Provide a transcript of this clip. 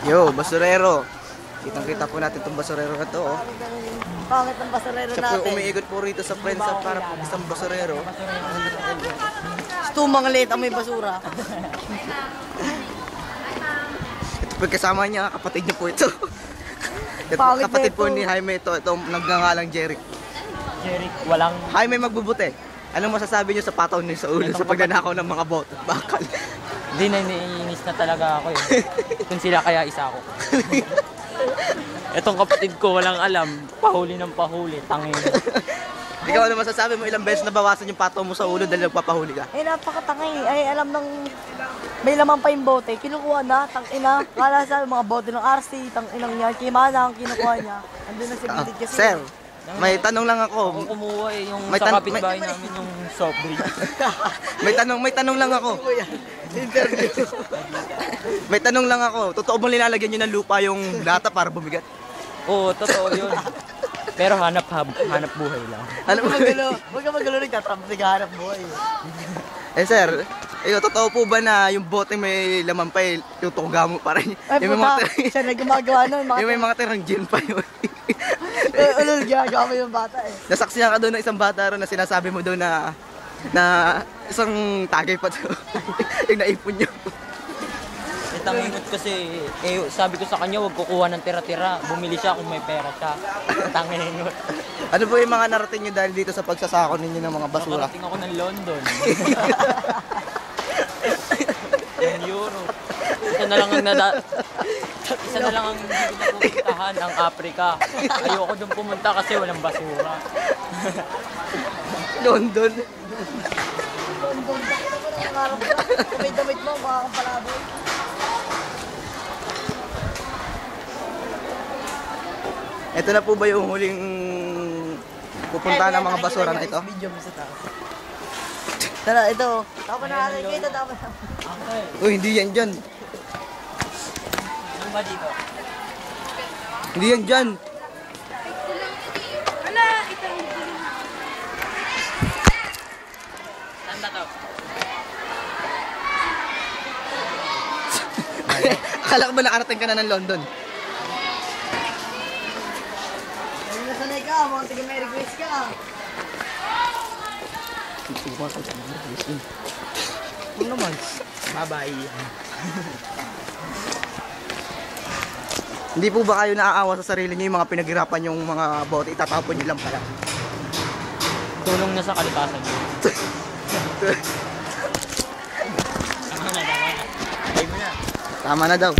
Yo, basurero. Kitang-kita po natin itong basurero na to. Oh. Pangit ng basurero Siya natin. po umiikot po rito sa friends sa para po isang basurero. Tumang liit ang may basura. Ito po kasama niya, kapatid niya po ito. Ito, Pangit kapatid na po ito. ni Jaime ito. Itong nagngangalang Jeric. Jeric, walang... Jaime magbubuti. Anong masasabi niyo sa pataw niyo sa ulo sa pagnanakaw ng mga bot at bakal? Hindi na iniinis na talaga ako eh. Kung sila kaya isa ako. Etong kapatid ko walang alam, pahuli ng pahuli, tangin. Ikaw ano masasabi mo, ilang beses nabawasan yung pataw mo sa ulo dahil nagpapahuli ka? Eh, napakatangay. Ay, alam ng... May laman pa yung bote. Kinukuha na, tangina. Kala sa mga bote ng RC, tanginang niya. Kimanang, kinukuha niya. Andun na si Bidit kasi. Sir, may tanong lang ako. Ako kumuha eh, yung May sa tan- kapitbahay namin yung soft drink. may tanong lang ako. Interview. May tanong lang ako. Totoo bang nilalagyan niyo ng lupa yung lata para bumigat? Oo, totoo yun. Pero hanap buhay lang. Ano Huwag ba? ka magalo. Huwag ka magalo. Nagtatampo. Naghahanap buhay. Eh sir, totoo po ba na yung bote may laman pa eh, tutuga mo pa rin? Ay, Yung may puta. mga Siya na gumagawa nun. yung may mga tirang gin pa yun. Ulul, ginagawa mo yung bata eh. Nasaksihan ka doon ng isang bata ron na sinasabi mo doon na isang tagay pa to. Yung naipon niyo. Tangingot kasi, sabi ko sa kanya, huwag kukuha ng tira-tira. Bumili siya kung may pera siya. Tangingot. Ano po yung mga narating niyo dahil dito sa pagsasako ninyo ng mga basura? Nakarating ako ng London. Ng Euro. Isa na lang ang hindi ko napupuntahan, ang Africa. Ayoko doon pumunta kasi walang basura. London. May damit mo, mukha kang palaboy. Ito na po ba yung huling pupunta ng mga basura na ito? Video mo sa taas. Tara, ito. Tama na natin kita, tama na. Uy, hindi yan dyan. Ano ba dito? Hindi yan dyan. Saan ba to? Akala ko ba nakarating ka na ng London? Ayun na sanay ka, mga taga-Merry Grace ka. Ano naman? Bye-bye. Hindi po ba kayo naaawa sa sarili niyo yung mga pinaghirapan yung mga bote, itatapon niyo lang pala? Tulong na sa kalikasan niyo. Tama na. Ay mo na. Tama na daw.